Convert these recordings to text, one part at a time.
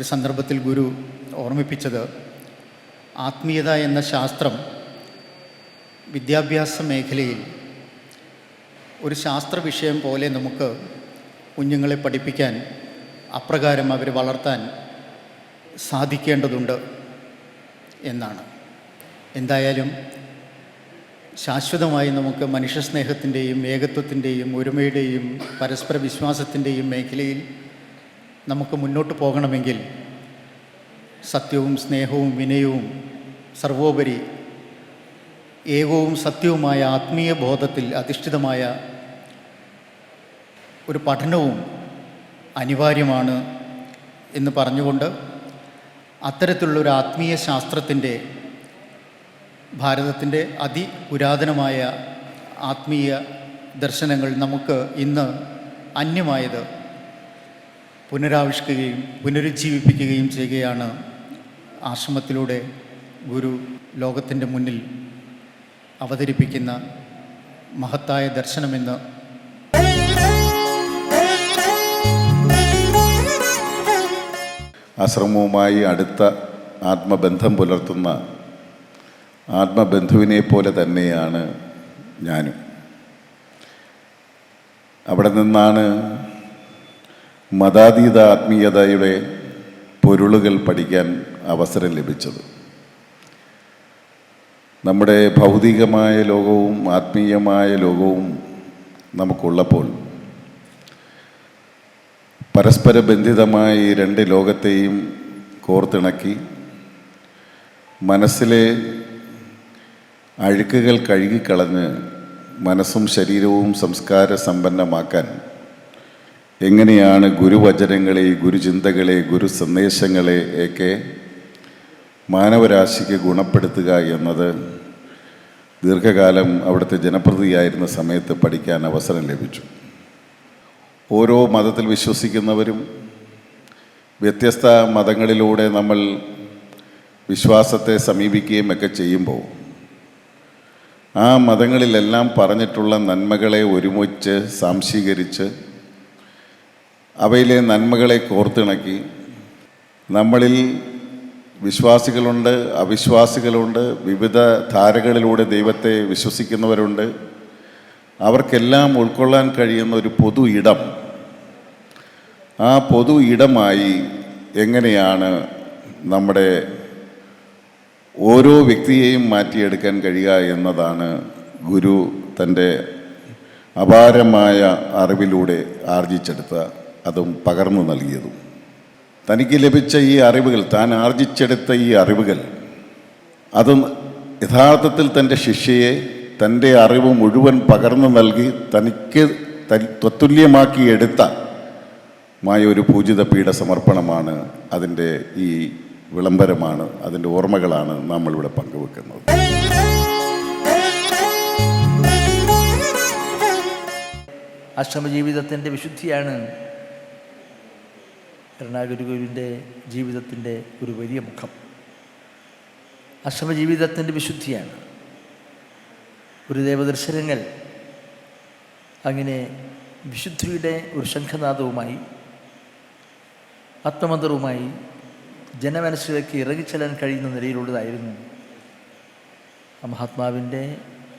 സന്ദർഭത്തിൽ ഗുരു ഓർമ്മിപ്പിച്ചത് ആത്മീയത എന്ന ശാസ്ത്രം വിദ്യാഭ്യാസ മേഖലയിൽ ഒരു ശാസ്ത്ര വിഷയം പോലെ നമുക്ക് കുഞ്ഞുങ്ങളെ പഠിപ്പിക്കാൻ, അപ്രകാരം അവരെ വളർത്താൻ സാധിക്കേണ്ടതുണ്ട് എന്നാണ്. എന്തായാലും ശാശ്വതമായി നമുക്ക് മനുഷ്യസ്നേഹത്തിൻ്റെയും ഏകത്വത്തിൻ്റെയും ഒരുമയുടെയും പരസ്പര വിശ്വാസത്തിൻ്റെയും മേഖലയിൽ നമുക്ക് മുന്നോട്ട് പോകണമെങ്കിൽ സത്യവും സ്നേഹവും വിനയവും സർവോപരി ഏകവും സത്യവുമായ ആത്മീയ ബോധത്തിൽ അധിഷ്ഠിതമായ ഒരു പഠനവും അനിവാര്യമാണ് എന്ന് പറഞ്ഞുകൊണ്ട് അത്തരത്തിലുള്ളൊരു ആത്മീയ ശാസ്ത്രത്തിൻ്റെ, ഭാരതത്തിൻ്റെ അതിപുരാതനമായ ആത്മീയ ദർശനങ്ങൾ നമുക്ക് ഇന്ന് അന്യമായത് പുനരാവിഷ്കരിക്കുകയും പുനരുജ്ജീവിപ്പിക്കുകയും ചെയ്യുകയാണ് ആശ്രമത്തിലൂടെ ഗുരു ലോകത്തിൻ്റെ മുന്നിൽ അവതരിപ്പിക്കുന്ന മഹത്തായ ദർശനമെന്ന് ആശ്രമവുമായി അടുത്ത ആത്മബന്ധം പുലർത്തുന്ന ആത്മബന്ധുവിനെ പോലെ തന്നെയാണ് ഞാനും. അവിടെ നിന്നാണ് മതാതീത ആത്മീയതയുടെ പൊരുളുകൾ പഠിക്കാൻ അവസരം ലഭിച്ചത്. നമ്മുടെ ഭൗതികമായ ലോകവും ആത്മീയമായ ലോകവും നമുക്കുള്ളപ്പോൾ പരസ്പര ബന്ധിതമായ ഈ രണ്ട് ലോകത്തെയും കോർത്തിണക്കി മനസ്സിലെ അഴുക്കുകൾ കഴുകിക്കളഞ്ഞ് മനസ്സും ശരീരവും സംസ്കാര സമ്പന്നമാക്കാൻ എങ്ങനെയാണ് ഗുരുവചനങ്ങളെ, ഗുരുചിന്തകളെ, ഗുരു സന്ദേശങ്ങളെ ഒക്കെ മാനവരാശിക്ക് ഗുണപ്പെടുത്തുക എന്നത് ദീർഘകാലം അവിടുത്തെ ജനപ്രതിയായിരുന്ന സമയത്ത് പഠിക്കാൻ അവസരം ലഭിച്ചു. ഓരോ മതത്തിൽ വിശ്വസിക്കുന്നവരും വ്യത്യസ്ത മതങ്ങളിലൂടെ നമ്മൾ വിശ്വാസത്തെ സമീപിക്കുകയും ഒക്കെ ചെയ്യുമ്പോൾ ആ മതങ്ങളിലെല്ലാം പറഞ്ഞിട്ടുള്ള നന്മകളെ ഒരുമിച്ച് സാംശീകരിച്ച് അവയിലെ നന്മകളെ കോർത്തിണക്കി നമ്മളിൽ വിശ്വാസികളുണ്ട്, അവിശ്വാസികളുണ്ട്, വിവിധ ധാരകളിലൂടെ ദൈവത്തെ വിശ്വസിക്കുന്നവരുണ്ട്. അവർക്കെല്ലാം ഉൾക്കൊള്ളാൻ കഴിയുന്ന ഒരു പൊതു ഇടം, ആ പൊതു ഇടമായി എങ്ങനെയാണ് നമ്മുടെ ഓരോ വ്യക്തിയെയും മാറ്റിയെടുക്കാൻ കഴിയുക എന്നതാണ് ഗുരു തൻ്റെ അപാരമായ അറിവിലൂടെ ആർജിച്ചെടുത്ത, അതും പകർന്നു നൽകിയതും. തനിക്ക് ലഭിച്ച ഈ അറിവുകൾ, താൻ ആർജിച്ചെടുത്ത ഈ അറിവുകൾ, അത് യഥാർത്ഥത്തിൽ തൻ്റെ ശിഷ്യയെ തൻ്റെ അറിവ് മുഴുവൻ പകർന്നു നൽകി തനിക്ക് തത്തുല്യമാക്കി എടുത്ത ഒരു പൂജിത പീഠ സമർപ്പണമാണ്. അതിൻ്റെ ഈ വിളംബരമാണ്, അതിൻ്റെ ഓർമ്മകളാണ് നമ്മളിവിടെ പങ്കുവെക്കുന്നത്. ആശ്രമജീവിതത്തിൻ്റെ വിശുദ്ധിയാണ് കരുണാകരഗുരുവിൻ്റെ ജീവിതത്തിൻ്റെ ഒരു വലിയ മുഖം. ആശ്രമജീവിതത്തിൻ്റെ വിശുദ്ധിയാണ്. ഗുരുദേവ ദർശനങ്ങൾ അങ്ങനെ വിശുദ്ധിയുടെ ഒരു ശംഖനാദവുമായി, ആത്മമന്ത്രവുമായി ജനമനസ്സിലേക്ക് ഇറങ്ങിച്ചെല്ലാൻ കഴിയുന്ന നിലയിലുള്ളതായിരുന്നു ആ മഹാത്മാവിൻ്റെ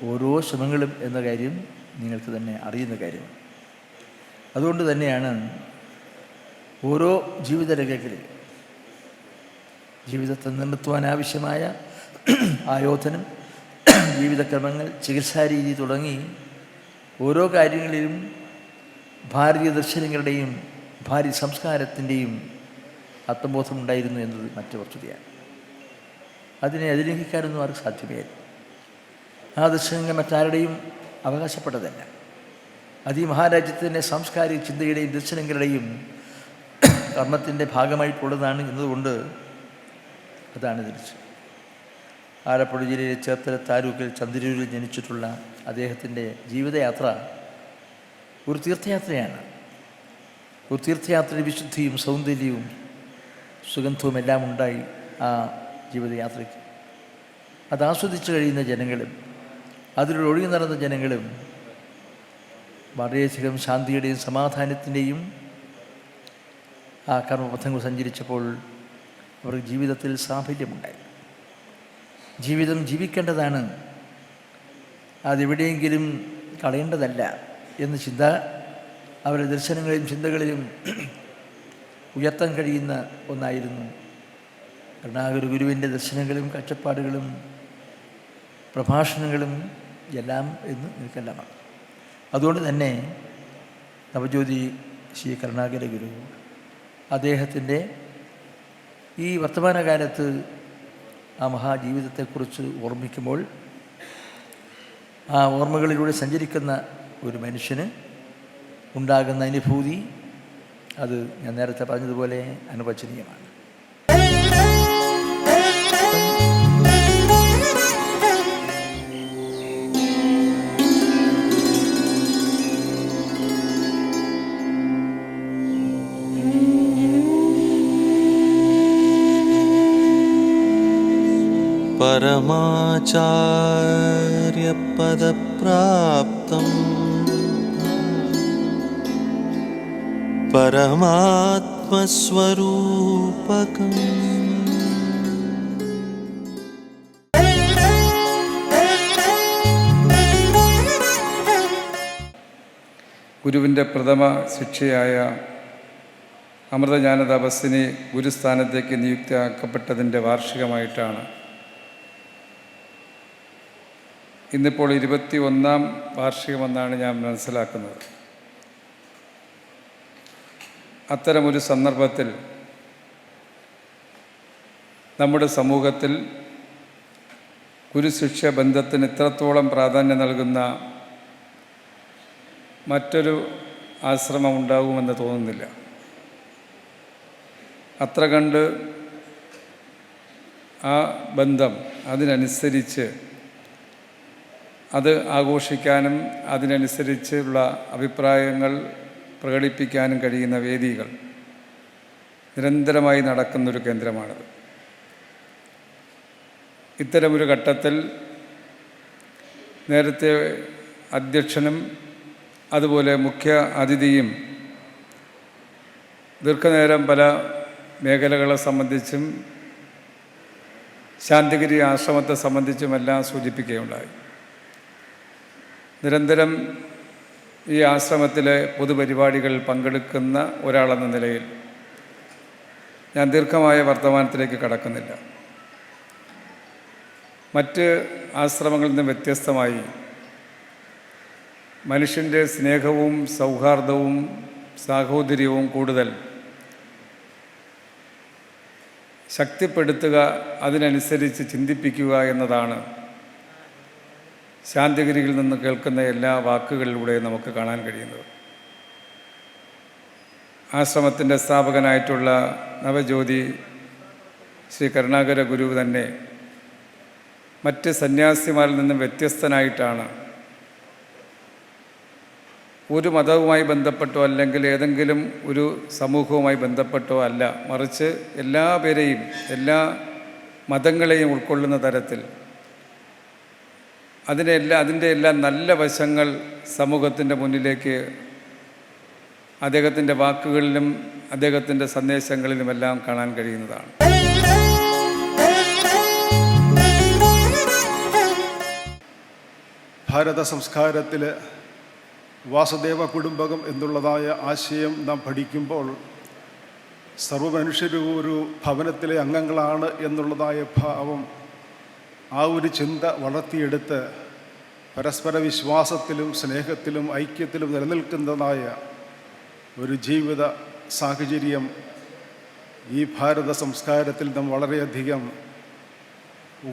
ഓരോ ശ്രമങ്ങളും എന്ന കാര്യം നിങ്ങൾക്ക് തന്നെ അറിയുന്ന കാര്യമാണ്. അതുകൊണ്ട് തന്നെയാണ് ഓരോ ജീവിതരംഗങ്ങളിൽ ജീവിതത്തെ നിലനിർത്തുവാനാവശ്യമായ ആയോധനം, ജീവിതക്രമങ്ങൾ, ചികിത്സാരീതി തുടങ്ങി ഓരോ കാര്യങ്ങളിലും ഭാരതീയ ദർശനങ്ങളുടെയും ഭാരതീയ സംസ്കാരത്തിൻ്റെയും ആത്മബോധമുണ്ടായിരുന്നു എന്നത് മറ്റു വസ്തുതയാണ്. അതിനെ അതിലംഘിക്കാനൊന്നും ആർക്ക് സാധ്യമേ. ആ ദർശനങ്ങൾ മറ്റാരുടെയും അവകാശപ്പെട്ടതല്ല. അത് ഈ മഹാരാജ്യത്തിൻ്റെ സാംസ്കാരിക ചിന്തയുടെയും ദർശനങ്ങളുടെയും കർമ്മത്തിൻ്റെ ഭാഗമായിട്ടുള്ളതാണ് എന്നതുകൊണ്ട് അതാണ് തിരിച്ച്. ആലപ്പുഴ ജില്ലയിലെ ചേർത്തല താലൂക്കിൽ ചന്ദ്രൂരിൽ ജനിച്ചിട്ടുള്ള അദ്ദേഹത്തിൻ്റെ ജീവിതയാത്ര ഒരു തീർത്ഥയാത്രയാണ്. ഒരു തീർത്ഥയാത്രയുടെ വിശുദ്ധിയും സൗന്ദര്യവും സുഗന്ധവും എല്ലാം ഉണ്ടായി ആ ജീവിതയാത്രയ്ക്ക്. അത് ആസ്വദിച്ചു കഴിയുന്ന ജനങ്ങളും അതിലൂടെ ഒഴുകി നടന്ന ജനങ്ങളും വളരെയധികം ശാന്തിയുടെയും സമാധാനത്തിൻ്റെയും ആ കർമ്മപഥങ്ങൾ സഞ്ചരിച്ചപ്പോൾ അവർക്ക് ജീവിതത്തിൽ സാഫല്യമുണ്ടായി. ജീവിതം ജീവിക്കേണ്ടതാണ്, അതെവിടെയെങ്കിലും കളയേണ്ടതല്ല എന്ന ചിന്ത അവരുടെ ദർശനങ്ങളിലും ചിന്തകളിലും ഉയർത്താൻ കഴിയുന്ന ഒന്നായിരുന്നു. കരുണാകര ഗുരുവിൻ്റെ ദർശനങ്ങളും കാഴ്ചപ്പാടുകളും പ്രഭാഷണങ്ങളും എല്ലാം എന്ന് നിൽക്കെല്ലാമാണ്. അതുകൊണ്ട് തന്നെ നവജ്യോതി ശ്രീ കരുണാകര ഗുരു അദ്ദേഹത്തിൻ്റെ ഈ വർത്തമാനകാലത്ത് ആ മഹാജീവിതത്തെക്കുറിച്ച് ഓർമ്മിക്കുമ്പോൾ ആ ഓർമ്മകളിലൂടെ സഞ്ചരിക്കുന്ന ഒരു മനുഷ്യന് ഉണ്ടാകുന്ന അനുഭൂതി അത് ഞാൻ നേരത്തെ പറഞ്ഞതുപോലെ അനുവചനീയമാണ്. परमाचार्यपदप्राप्तं परमात्मस्वरूपकम् ഗുരുവിൻ്റെ പ്രഥമ ശിക്ഷയായ അമൃതജ്ഞാന തപസ്സിന് ഗുരുസ്ഥാനത്തേക്ക് നിയുക്തയാക്കപ്പെട്ടതിൻ്റെ വാർഷികമായിട്ടാണ് ഇന്നിപ്പോൾ 21ാം വാർഷികമെന്നാണ് ഞാൻ മനസ്സിലാക്കുന്നത്. അത്തരമൊരു സന്ദർഭത്തിൽ നമ്മുടെ സമൂഹത്തിൽ ഗുരുശിഷ്യ ബന്ധത്തിന് ഇത്രത്തോളം പ്രാധാന്യം നൽകുന്ന മറ്റൊരു ആശ്രമം ഉണ്ടാകുമെന്ന് തോന്നുന്നില്ല. അത്ര കണ്ട് ആ ബന്ധം അതിനനുസരിച്ച് അത് ആഘോഷിക്കാനും അതിനനുസരിച്ചുള്ള അഭിപ്രായങ്ങൾ പ്രകടിപ്പിക്കാനും കഴിയുന്ന വേദികൾ നിരന്തരമായി നടക്കുന്നൊരു കേന്ദ്രമാണത്. ഇത്തരമൊരു ഘട്ടത്തിൽ നേരത്തെ അധ്യക്ഷനും അതുപോലെ മുഖ്യ അതിഥിയും ദീർഘനേരം പല മേഖലകളെ സംബന്ധിച്ചും ശാന്തിഗിരി ആശ്രമത്തെ സംബന്ധിച്ചുമെല്ലാം സൂചിപ്പിക്കുകയുണ്ടായി. നിരന്തരം ഈ ആശ്രമത്തിലെ പൊതുപരിപാടികളിൽ പങ്കെടുക്കുന്ന ഒരാളെന്ന നിലയിൽ ഞാൻ ദീർഘമായ വർത്തമാനത്തിലേക്ക് കടക്കുന്നില്ല. മറ്റ് ആശ്രമങ്ങളിൽ നിന്നും വ്യത്യസ്തമായി മനുഷ്യൻ്റെ സ്നേഹവും സൗഹാർദ്ദവും സാഹോദര്യവും കൂടുതൽ ശക്തിപ്പെടുത്തുക, അതിനനുസരിച്ച് ചിന്തിപ്പിക്കുക എന്നതാണ് ശാന്തിഗിരിയിൽ നിന്ന് കേൾക്കുന്ന എല്ലാ വാക്കുകളിലൂടെയും നമുക്ക് കാണാൻ കഴിയുന്നത്. ആശ്രമത്തിൻ്റെ സ്ഥാപകനായിട്ടുള്ള നവജ്യോതി ശ്രീ കരുണാകര ഗുരു തന്നെ മറ്റ് സന്യാസിമാരിൽ നിന്നും വ്യത്യസ്തനായിട്ടാണ് ഒരു മതവുമായി ബന്ധപ്പെട്ടോ അല്ലെങ്കിൽ ഏതെങ്കിലും ഒരു സമൂഹവുമായി ബന്ധപ്പെട്ടോ അല്ല, മറിച്ച് എല്ലാ പേരെയും എല്ലാ മതങ്ങളെയും ഉൾക്കൊള്ളുന്ന തരത്തിൽ അതിൻ്റെ എല്ലാ നല്ല വശങ്ങൾ സമൂഹത്തിൻ്റെ മുന്നിലേക്ക് അദ്ദേഹത്തിൻ്റെ വാക്കുകളിലും അദ്ദേഹത്തിൻ്റെ സന്ദേശങ്ങളിലുമെല്ലാം കാണാൻ കഴിയുന്നതാണ്. ഭാരത സംസ്കാരത്തിൽ വാസുദേവ കുടുംബകം എന്നുള്ളതായ ആശയം നാം പഠിക്കുമ്പോൾ സർവ്വമനുഷ്യരും ഒരു ഭവനത്തിലെ അംഗങ്ങളാണ് എന്നുള്ളതായ ഭാവം, ആ ഒരു ചിന്ത വളർത്തിയെടുത്ത് പരസ്പര വിശ്വാസത്തിലും സ്നേഹത്തിലും ഐക്യത്തിലും നിലനിൽക്കുന്നതായ ഒരു ജീവിത സാഹചര്യം ഈ ഭാരത സംസ്കാരത്തിൽ നാം വളരെയധികം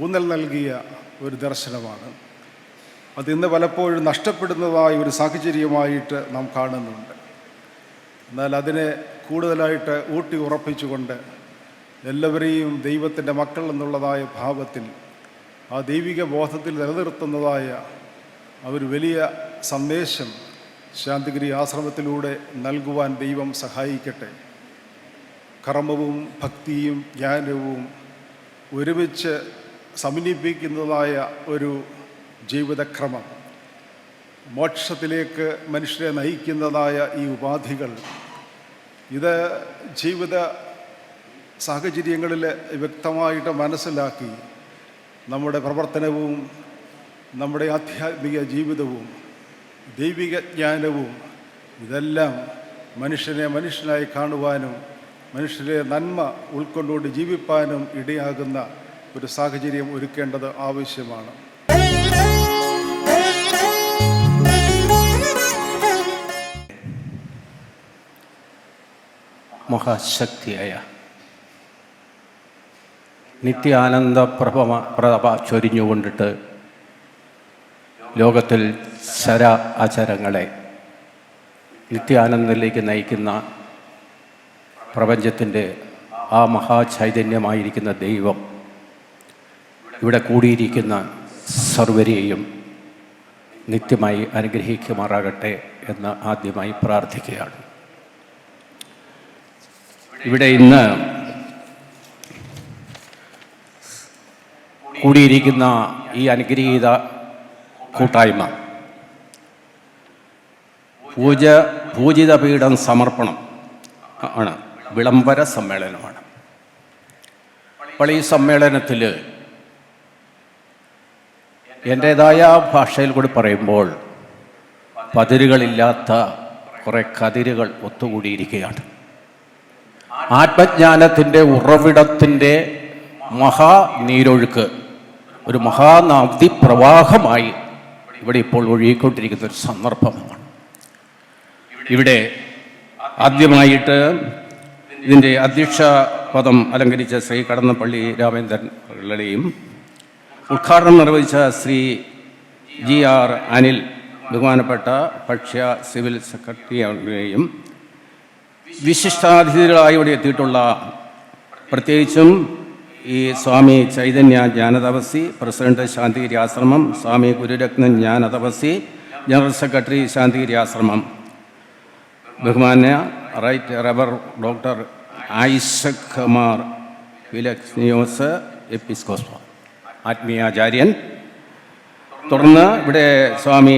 ഊന്നൽ നൽകിയ ഒരു ദർശനമാണ്. അതിന്ന് പലപ്പോഴും നഷ്ടപ്പെടുന്നതായ ഒരു സാഹചര്യമായിട്ട് നാം കാണുന്നുണ്ട്. എന്നാൽ അതിനെ കൂടുതലായിട്ട് ഊട്ടി ഉറപ്പിച്ചുകൊണ്ട് എല്ലാവരെയും ദൈവത്തിൻ്റെ മക്കൾ എന്നുള്ളതായ ഭാവത്തിൽ ആ ദൈവിക ബോധത്തിൽ നിലനിർത്തുന്നതായ ആ ഒരു വലിയ സന്ദേശം ശാന്തിഗിരി ആശ്രമത്തിലൂടെ നൽകുവാൻ ദൈവം സഹായിക്കട്ടെ. കർമ്മവും ഭക്തിയും ജ്ഞാനവും ഒരുമിച്ച് സമന്വയിപ്പിക്കുന്നതായ ഒരു ജീവിതക്രമം, മോക്ഷത്തിലേക്ക് മനുഷ്യരെ നയിക്കുന്നതായ ഈ ഉപാധികൾ, ഇത് ജീവിത സാഹചര്യങ്ങളിൽ വ്യക്തമായിട്ട് മനസ്സിലാക്കി നമ്മുടെ പ്രവർത്തനവും നമ്മുടെ ആധ്യാത്മിക ജീവിതവും ദൈവിക ജ്ഞാനവും ഇതെല്ലാം മനുഷ്യനെ മനുഷ്യനായി കാണുവാനും മനുഷ്യരെ നന്മ ഉൾക്കൊണ്ടുകൊണ്ട് ജീവിപ്പാനും ഇടയാകുന്ന ഒരു സാഹചര്യം ഒരുക്കേണ്ടത് ആവശ്യമാണ്. മഹാശക്തിയായ നിത്യാനന്ദ പ്രഭ ചൊരിഞ്ഞുകൊണ്ടിട്ട് ലോകത്തിൽ അചരങ്ങളെ നിത്യാനന്ദത്തിലേക്ക് നയിക്കുന്ന പ്രപഞ്ചത്തിൻ്റെ ആ മഹാചൈതന്യമായിരിക്കുന്ന ദൈവം ഇവിടെ കൂടിയിരിക്കുന്ന സർവരെയും നിത്യമായി അനുഗ്രഹിക്കുമാറാകട്ടെ എന്ന് ആദ്യമായി പ്രാർത്ഥിക്കുകയാണ്. ഇവിടെ ഇന്ന് കൂടിയിരിക്കുന്ന ഈ അനുഗ്രഹീത കൂട്ടായ്മ പൂജിതപീഠം സമർപ്പണം ആണ്, വിളംബര സമ്മേളനമാണ്. അപ്പോൾ ഈ സമ്മേളനത്തിൽ എൻ്റേതായ ഭാഷയിൽ കൂടി പറയുമ്പോൾ പതിരുകളില്ലാത്ത കുറേ കതിരുകൾ ഒത്തുകൂടിയിരിക്കുകയാണ്. ആത്മജ്ഞാനത്തിൻ്റെ ഉറവിടത്തിൻ്റെ മഹാനീരൊഴുക്ക്, ഒരു മഹാനദി പ്രവാഹമായി ഇവിടെ ഇപ്പോൾ ഒഴുകിക്കൊണ്ടിരിക്കുന്ന ഒരു സന്ദർഭമാണ്. ഇവിടെ ആദ്യമായിട്ട് ഇതിൻ്റെ അധ്യക്ഷ പദം അലങ്കരിച്ച ശ്രീ കടന്നപ്പള്ളി രാമേന്ദ്രനെയും ഉദ്ഘാടനം നിർവഹിച്ച ശ്രീ GR അനിൽ, ബഹുമാനപ്പെട്ട ഭക്ഷ്യ സിവിൽ സെക്രട്ടറിയെയും വിശിഷ്ടാതിഥികളായി ഇവിടെ എത്തിയിട്ടുള്ള പ്രത്യേകിച്ചും ഈ സ്വാമി ചൈതന്യ ജ്ഞാനതപസി, പ്രസിഡന്റ് ശാന്തിഗിരി ആശ്രമം, സ്വാമി ഗുരുരത്നം ജ്ഞാനതപസി, ജനറൽ സെക്രട്ടറി ശാന്തിഗിരി ആശ്രമം, ബഹുമാന്യ റൈറ്റ് റവർ ഡോക്ടർ ഐസക് കുമാർ ഫിലക്സിയോസ് എപ്പിസ്കോപ്പ ആത്മീയാചാര്യൻ, തുടർന്ന് ഇവിടെ സ്വാമി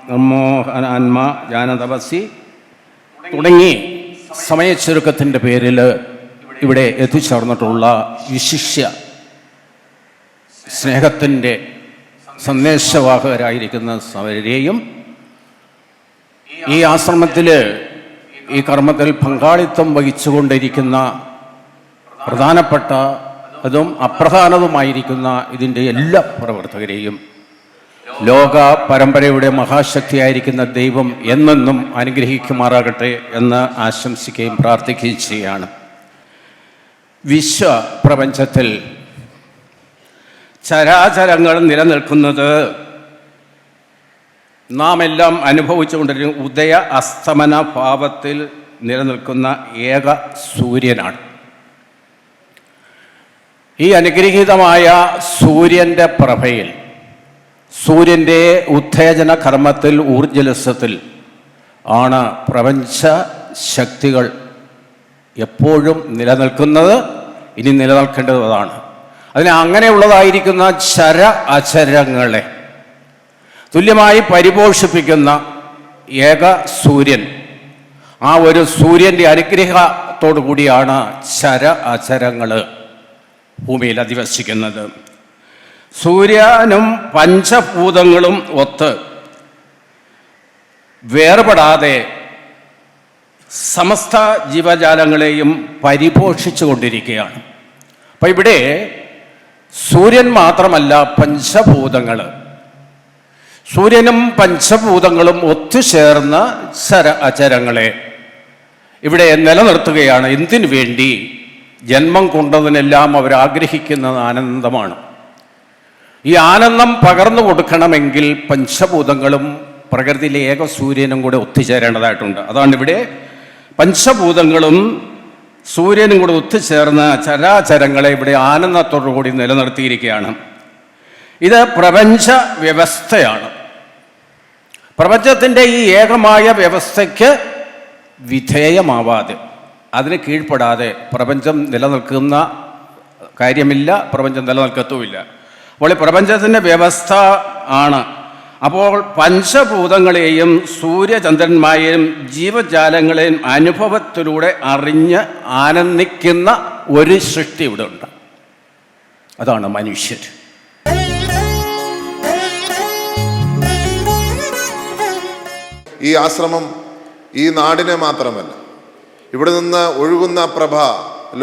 നിർമ്മോഹനാത്മ ജ്ഞാനതപസി തുടങ്ങി സമയച്ചുരുക്കത്തിൻ്റെ പേരിൽ ഇവിടെ എത്തിച്ചേർന്നിട്ടുള്ള വിശിഷ്യ സ്നേഹത്തിൻ്റെ സന്ദേശവാഹകരായിരിക്കുന്ന സവരെയും ഈ ആശ്രമത്തിൽ ഈ കർമ്മത്തിൽ പങ്കാളിത്തം വഹിച്ചുകൊണ്ടിരിക്കുന്ന പ്രധാനപ്പെട്ട അതും അപ്രധാനതുമായിരിക്കുന്ന ഇതിൻ്റെ എല്ലാ പ്രവർത്തകരെയും ലോക പരമ്പരയുടെ മഹാശക്തിയായിരിക്കുന്ന ദൈവം എന്നെന്നും അനുഗ്രഹിക്കുമാറാകട്ടെ എന്ന് ആശംസിക്കുകയും പ്രാർത്ഥിക്കുകയും ചെയ്യുകയാണ്. വിശ്വപ്രപഞ്ചത്തിൽ ചരാചരങ്ങൾ നിലനിൽക്കുന്നത് നാം എല്ലാം അനുഭവിച്ചുകൊണ്ടിരിക്കുന്ന ഉദയ അസ്തമന ഭാവത്തിൽ നിലനിൽക്കുന്ന ഏക സൂര്യനാണ്. ഈ അനുഗ്രഹീതമായ സൂര്യൻ്റെ പ്രഭയിൽ, സൂര്യൻ്റെ ഉത്തേജന കർമ്മത്തിൽ, ഊർജ്ജലസത്തിൽ ആണ് പ്രപഞ്ച ശക്തികൾ എപ്പോഴും നിലനിൽക്കുന്നത്, ഇനി നിലനിൽക്കേണ്ടതാണ്. അതിന് അങ്ങനെയുള്ളതായിരിക്കുന്ന അചരങ്ങളെ തുല്യമായി പരിപോഷിപ്പിക്കുന്ന ഏക സൂര്യൻ, ആ ഒരു സൂര്യൻ്റെ അനുഗ്രഹത്തോടു കൂടിയാണ് അചരങ്ങൾ ഭൂമിയിൽ അധിവസിക്കുന്നത്. സൂര്യനും പഞ്ചഭൂതങ്ങളും ഒത്ത് വേർപെടാതെ സമസ്ത ജീവജാലങ്ങളെയും പരിപോഷിച്ചു കൊണ്ടിരിക്കുകയാണ്. അപ്പം ഇവിടെ സൂര്യൻ മാത്രമല്ല, പഞ്ചഭൂതങ്ങൾ, സൂര്യനും പഞ്ചഭൂതങ്ങളും ഒത്തുചേർന്ന അചരങ്ങളെ ഇവിടെ നിലനിർത്തുകയാണ്. എന്തിനു വേണ്ടി? ജന്മം കൊണ്ടതിനെല്ലാം അവരാഗ്രഹിക്കുന്നത് ആനന്ദമാണ്. ഈ ആനന്ദം പകർന്നു കൊടുക്കണമെങ്കിൽ പഞ്ചഭൂതങ്ങളും പ്രകൃതിയിലെ ഏക സൂര്യനും കൂടെ ഒത്തുചേരേണ്ടതായിട്ടുണ്ട്. അതാണ് ഇവിടെ പഞ്ചഭൂതങ്ങളും സൂര്യനും കൂടെ ഒത്തുചേർന്ന് ചരാചരങ്ങളെ ഇവിടെ ആനന്ദത്തോടു കൂടി നിലനിർത്തിയിരിക്കുകയാണ്. ഇത് പ്രപഞ്ച വ്യവസ്ഥയാണ്. പ്രപഞ്ചത്തിൻ്റെ ഈ ഏകമായ വ്യവസ്ഥയ്ക്ക് വിധേയമാവാതെ, അതിന് കീഴ്പ്പെടാതെ പ്രപഞ്ചം നിലനിൽക്കുന്ന കാര്യമില്ല, പ്രപഞ്ചം നിലനിൽക്കത്തുമില്ല. അപ്പോൾ ഈ പ്രപഞ്ചത്തിൻ്റെ വ്യവസ്ഥ ആണ്. അപ്പോൾ പഞ്ചഭൂതങ്ങളെയും സൂര്യചന്ദ്രന്മാരെയും ജീവജാലങ്ങളെയും അനുഭവത്തിലൂടെ അറിഞ്ഞ് ആനന്ദിക്കുന്ന ഒരു സൃഷ്ടി ഇവിടെ ഉണ്ട്. അതാണ് മനുഷ്യർ. ഈ ആശ്രമം ഈ നാടിനെ മാത്രമല്ല, ഇവിടെ നിന്ന് ഒഴുകുന്ന പ്രഭ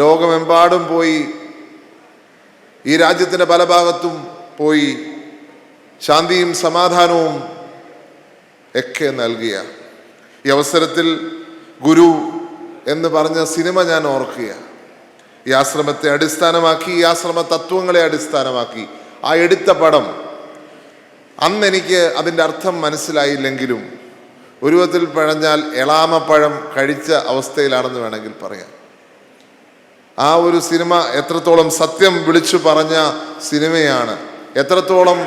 ലോകമെമ്പാടും പോയി, ഈ രാജ്യത്തിൻ്റെ പല ഭാഗത്തും പോയി ശാന്തിയും സമാധാനവും ഒക്കെ നൽകിയ ഈ അവസരത്തിൽ ഗുരു എന്ന് പറഞ്ഞ സിനിമ ഞാൻ ഓർക്കുക. ഈ ആശ്രമത്തെ അടിസ്ഥാനമാക്കി, ഈ ആശ്രമ തത്വങ്ങളെ അടിസ്ഥാനമാക്കി ആ എടുത്ത പടം അന്ന് എനിക്ക് അതിൻ്റെ അർത്ഥം മനസ്സിലായില്ലെങ്കിലും ഒരു വിധത്തിൽ പറഞ്ഞാൽ എളാമപ്പഴം കഴിച്ച അവസ്ഥയിലാണെന്ന് വേണമെങ്കിൽ പറയാം. ആ ഒരു സിനിമ എത്രത്തോളം സത്യം വിളിച്ചു പറഞ്ഞ സിനിമയാണ്, എത്രത്തോളം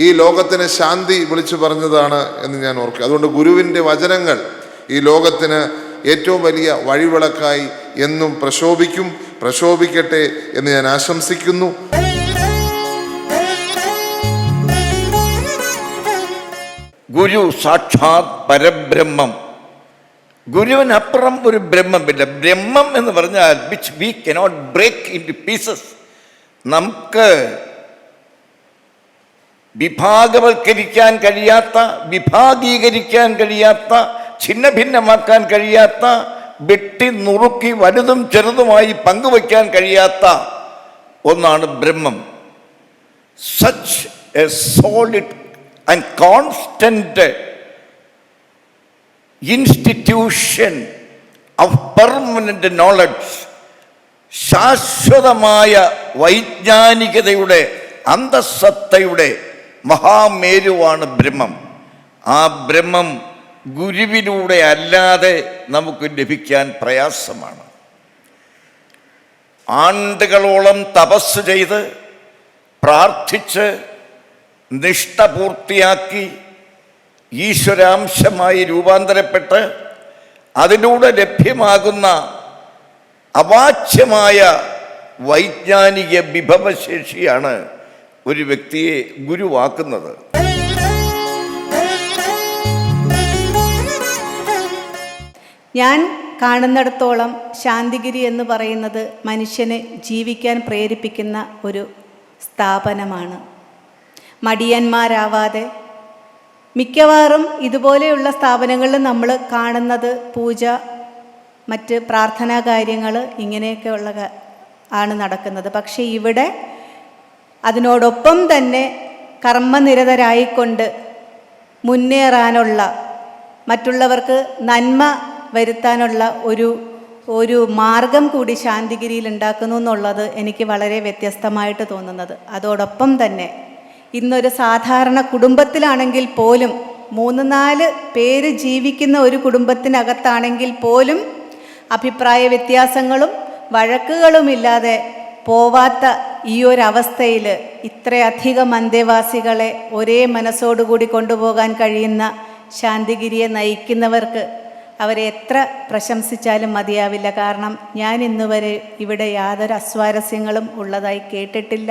ഈ ലോകത്തിന് ശാന്തി വിളിച്ചു പറഞ്ഞതാണ് എന്ന് ഞാൻ ഓർക്കുക. അതുകൊണ്ട് ഗുരുവിൻ്റെ വചനങ്ങൾ ഈ ലോകത്തിന് ഏറ്റവും വലിയ വഴിവിളക്കായി എന്നും പ്രശോഭിക്കട്ടെ എന്ന് ഞാൻ ആശംസിക്കുന്നു. ഗുരു സാക്ഷാത് പരബ്രഹ്മം. ഗുരുവിനപ്പുറം ഒരു ബ്രഹ്മമില്ല. ബ്രഹ്മം എന്ന് പറഞ്ഞാൽ which we cannot break into pieces. നമുക്ക് വിഭാഗവൽക്കരിക്കാൻ കഴിയാത്ത, വിഭാഗീകരിക്കാൻ കഴിയാത്ത, ഛിന്ന ഭിന്നമാക്കാൻ കഴിയാത്ത, വെട്ടി നുറുക്കി വലുതും ചെറുതുമായി പങ്കുവയ്ക്കാൻ കഴിയാത്ത ഒന്നാണ് ബ്രഹ്മം. Such A solid and constant institution of permanent knowledge, ശാശ്വതമായ വൈജ്ഞാനികതയുടെ അന്തഃസത്തയുടെ മഹാമേരുവാണ് ബ്രഹ്മം. ആ ബ്രഹ്മം ഗുരുവിലൂടെ അല്ലാതെ നമുക്ക് ലഭിക്കാൻ പ്രയാസമാണ്. ആണ്ടുകളോളം തപസ് ചെയ്ത് പ്രാർത്ഥിച്ച് നിഷ്ഠ പൂർത്തിയാക്കി ഈശ്വരാംശമായി രൂപാന്തരപ്പെട്ട് അതിലൂടെ ലഭ്യമാകുന്ന അവാച്യമായ വൈജ്ഞാനിക വിഭവശേഷിയാണ് ഒരു വ്യക്തിയെ ഗുരുവാക്കുന്നത്. ഞാൻ കാണുന്നിടത്തോളം ശാന്തിഗിരി എന്ന് പറയുന്നത് മനുഷ്യനെ ജീവിക്കാൻ പ്രേരിപ്പിക്കുന്ന ഒരു സ്ഥാപനമാണ്. മടിയന്മാരാവാതെ മിക്കവാറും ഇതുപോലെയുള്ള സ്ഥാപനങ്ങളിൽ നമ്മൾ കാണുന്നത് പൂജ, മറ്റ് പ്രാർത്ഥനാ കാര്യങ്ങൾ ഇങ്ങനെയൊക്കെയുള്ള ആണ് നടക്കുന്നത്. പക്ഷേ ഇവിടെ അതിനോടൊപ്പം തന്നെ കർമ്മനിരതരായിക്കൊണ്ട് മുന്നേറാനുള്ള, മറ്റുള്ളവർക്ക് നന്മ വരുത്താനുള്ള ഒരു മാർഗം കൂടി ശാന്തിഗിരിയിൽ ഉണ്ടാക്കുന്നു എന്നുള്ളത് എനിക്ക് വളരെ വ്യത്യസ്തമായിട്ട് തോന്നുന്നത്. അതോടൊപ്പം തന്നെ ഇന്നൊരു സാധാരണ കുടുംബത്തിലാണെങ്കിൽ പോലും 3-4 പേര് ജീവിക്കുന്ന ഒരു കുടുംബത്തിനകത്താണെങ്കിൽ പോലും അഭിപ്രായ വ്യത്യാസങ്ങളും വഴക്കുകളുമില്ലാതെ പോവാത്ത ഈ ഒരവസ്ഥയിൽ ഇത്രയധികം അന്തേവാസികളെ ഒരേ മനസ്സോടുകൂടി കൊണ്ടുപോകാൻ കഴിയുന്ന ശാന്തിഗിരിയെ നയിക്കുന്നവർക്ക് അവരെ എത്ര പ്രശംസിച്ചാലും മതിയാവില്ല. കാരണം ഞാൻ ഇന്നുവരെ ഇവിടെ യാതൊരു അസ്വാരസ്യങ്ങളും ഉള്ളതായി കേട്ടിട്ടില്ല.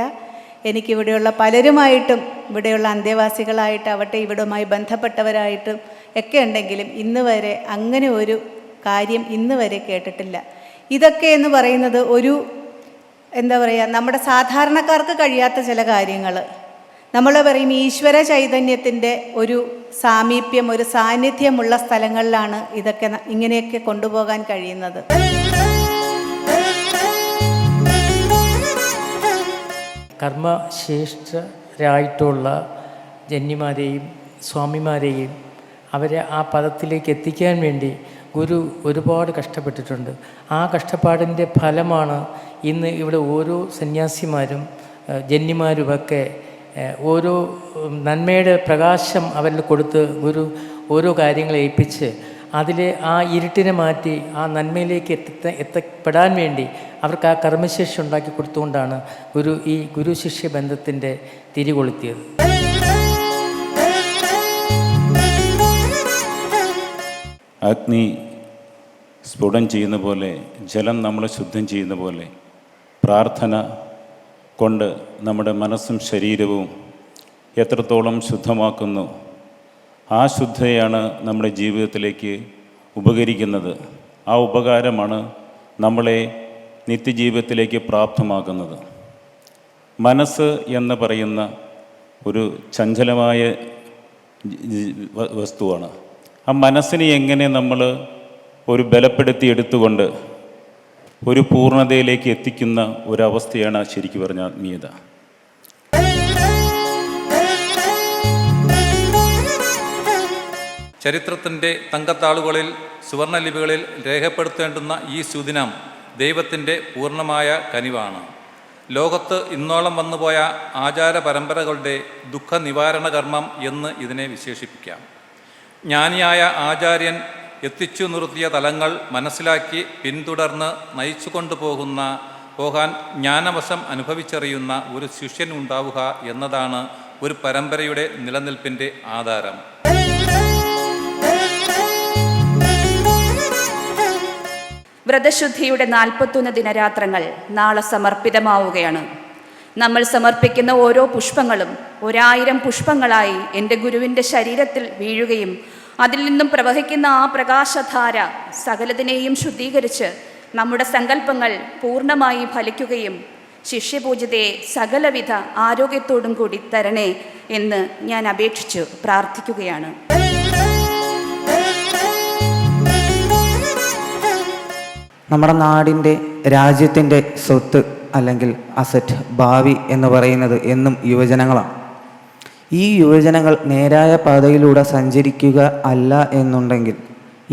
എനിക്കിവിടെയുള്ള പലരുമായിട്ടും, ഇവിടെയുള്ള അന്തേവാസികളായിട്ടാവട്ടെ, ഇവിടുമായി ബന്ധപ്പെട്ടവരായിട്ടും ഒക്കെ ഉണ്ടെങ്കിലും ഇന്ന് വരെ അങ്ങനെ ഒരു കാര്യം ഇന്ന് വരെ കേട്ടിട്ടില്ല. ഇതൊക്കെ എന്ന് പറയുന്നത് ഒരു എന്താ പറയുക, നമ്മുടെ സാധാരണക്കാർക്ക് കഴിയാത്ത ചില കാര്യങ്ങൾ. നമ്മൾ പറയും ഈശ്വര ചൈതന്യത്തിൻ്റെ ഒരു സാമീപ്യം, ഒരു സാന്നിധ്യമുള്ള സ്ഥലങ്ങളിലാണ് ഇതൊക്കെ ഇങ്ങനെയൊക്കെ കൊണ്ടുപോകാൻ കഴിയുന്നത്. കർമ്മശ്രേഷ്ഠരായിട്ടുള്ള ജന്യമാരെയും സ്വാമിമാരെയും അവരെ ആ പദത്തിലേക്ക് എത്തിക്കാൻ വേണ്ടി ഗുരു ഒരുപാട് കഷ്ടപ്പെട്ടിട്ടുണ്ട്. ആ കഷ്ടപ്പാടിൻ്റെ ഫലമാണ് ഇന്ന് ഇവിടെ ഓരോ സന്യാസിമാരും ജന്യമാരുമൊക്കെ ഓരോ നന്മയുടെ പ്രകാശം അവരിൽ കൊടുത്ത് ഗുരു ഓരോ കാര്യങ്ങളെ ഏൽപ്പിച്ച് അതിലെ ആ ഇരുട്ടിനെ മാറ്റി ആ നന്മയിലേക്ക് എത്തപ്പെടാൻ വേണ്ടി അവർക്ക് ആ കർമ്മശേഷി ഉണ്ടാക്കി കൊടുത്തുകൊണ്ടാണ് ഗുരു ഈ ഗുരു ശിഷ്യ ബന്ധത്തിൻ്റെ തിരികൊളുത്തിയത്. അഗ്നി സ്ഫുടം ചെയ്യുന്ന പോലെ, ജലം നമ്മളെ ശുദ്ധം ചെയ്യുന്ന പോലെ, പ്രാർത്ഥന കൊണ്ട് നമ്മുടെ മനസ്സും ശരീരവും എത്രത്തോളം ശുദ്ധമാക്കുന്നു ആ ശുദ്ധതയാണ് നമ്മുടെ ജീവിതത്തിലേക്ക് ഉപകരിക്കുന്നത്. ആ ഉപകാരമാണ് നമ്മളെ നിത്യജീവിതത്തിലേക്ക് പ്രാപ്തമാക്കുന്നത്. മനസ്സ് എന്ന് പറയുന്ന ഒരു ചഞ്ചലമായ വസ്തുവാണ്. ആ മനസ്സിനെ എങ്ങനെ നമ്മൾ ഒരു ബലപ്പെടുത്തി എടുത്തുകൊണ്ട് ഒരു പൂർണ്ണതയിലേക്ക് എത്തിക്കുന്ന ഒരവസ്ഥയാണ് ശരിക്കും പറഞ്ഞ ആത്മീയത. ചരിത്രത്തിൻ്റെ തങ്കത്താളുകളിൽ സുവർണലിപികളിൽ രേഖപ്പെടുത്തേണ്ടുന്ന ഈ സുദിനം ദൈവത്തിൻ്റെ പൂർണ്ണമായ കനിവാണ്. ലോകത്ത് ഇന്നോളം വന്നുപോയ ആചാര പരമ്പരകളുടെ ദുഃഖ നിവാരണ കർമ്മം എന്ന് ഇതിനെ വിശേഷിപ്പിക്കാം. ജ്ഞാനിയായ ആചാര്യൻ എത്തിച്ചു നിർത്തിയ തലങ്ങൾ മനസ്സിലാക്കി പിന്തുടർന്ന് നയിച്ചു പോകാൻ ജ്ഞാനവശം അനുഭവിച്ചറിയുന്ന ഒരു ശിഷ്യൻ ഉണ്ടാവുക എന്നതാണ് ഒരു പരമ്പരയുടെ നിലനിൽപ്പിൻ്റെ ആധാരം. വ്രതശുദ്ധിയുടെ 41 ദിനരാത്രങ്ങൾ നാളെ സമർപ്പിതമാവുകയാണ്. നമ്മൾ സമർപ്പിക്കുന്ന ഓരോ പുഷ്പങ്ങളും 1000 പുഷ്പങ്ങളായി എൻ്റെ ഗുരുവിൻ്റെ ശരീരത്തിൽ വീഴുകയും അതിൽ നിന്നും പ്രവഹിക്കുന്ന ആ പ്രകാശധാര സകലതിനെയും ശുദ്ധീകരിച്ച് നമ്മുടെ സങ്കല്പങ്ങൾ പൂർണ്ണമായി ഫലിക്കുകയും ശിഷ്യപൂജിതയെ സകലവിധ ആരോഗ്യത്തോടും കൂടി തരണേ എന്ന് ഞാൻ അപേക്ഷിച്ചു പ്രാർത്ഥിക്കുകയാണ്. നമ്മുടെ നാടിൻ്റെ രാജ്യത്തിൻ്റെ സ്വത്ത് അല്ലെങ്കിൽ അസറ്റ് ഭാവി എന്ന് പറയുന്നത് എന്നും യുവജനങ്ങളാണ്. ഈ യുവജനങ്ങൾ നേരായ പാതയിലൂടെ സഞ്ചരിക്കുക അല്ല എന്നുണ്ടെങ്കിൽ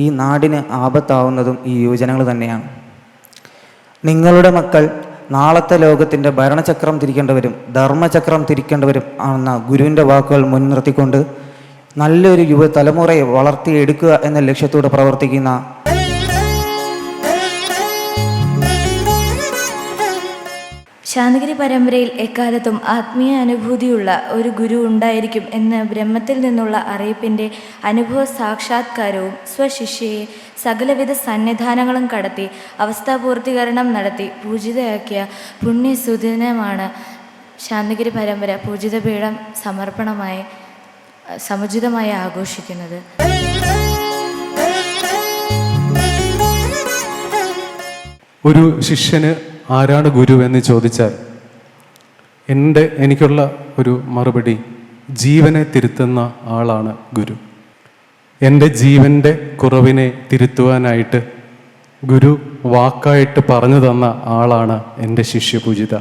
ഈ നാടിന് ആപത്താവുന്നതും ഈ യുവജനങ്ങൾ തന്നെയാണ്. നിങ്ങളുടെ മക്കൾ നാളത്തെ ലോകത്തിൻ്റെ ഭരണചക്രം തിരിക്കേണ്ടവരും ധർമ്മചക്രം തിരിക്കേണ്ടവരും എന്ന ഗുരുവിൻ്റെ വാക്കുകൾ മുൻനിർത്തിക്കൊണ്ട് നല്ലൊരു യുവതലമുറയെ വളർത്തിയെടുക്കുക എന്ന ലക്ഷ്യത്തോടെ പ്രവർത്തിക്കുന്ന ശാന്തിഗിരി പരമ്പരയിൽ എക്കാലത്തും ആത്മീയ അനുഭൂതിയുള്ള ഒരു ഗുരു ഉണ്ടായിരിക്കും എന്ന ബ്രഹ്മത്തിൽ നിന്നുള്ള അറിയിപ്പിൻ്റെ അനുഭവ സാക്ഷാത്കാരവും സ്വശിഷ്യയെ സകലവിധ സന്നിധാനങ്ങളും കടത്തി അവസ്ഥാപൂർത്തീകരണം നടത്തി പൂജിതയാക്കിയ പുണ്യസുദിനമാണ് ശാന്തിഗിരി പരമ്പര പൂജിതപീഠം സമർപ്പണമായി സമുചിതമായി ആഘോഷിക്കുന്നത്. ഒരു ശിഷ്യന് ആരാണ് ഗുരു എന്ന് ചോദിച്ചാൽ എനിക്കുള്ള ഒരു മറുപടി, ജീവനെ തിരുത്തുന്ന ആളാണ് ഗുരു. എൻ്റെ ജീവൻ്റെ കുറവിനെ തിരുത്തുവാനായിട്ട് ഗുരു വാക്കായിട്ട് പറഞ്ഞു തന്ന ആളാണ് എൻ്റെ ശിഷ്യപൂജിത.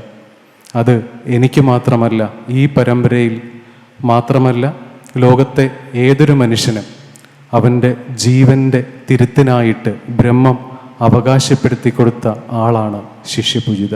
അത് എനിക്ക് മാത്രമല്ല, ഈ പരമ്പരയിൽ മാത്രമല്ല, ലോകത്തെ ഏതൊരു മനുഷ്യനും അവൻ്റെ ജീവൻ്റെ തിരുത്തിനായിട്ട് ബ്രഹ്മം അവകാശപ്പെടുത്തി കൊടുത്ത ആളാണ് ശിഷ്യപൂജിത.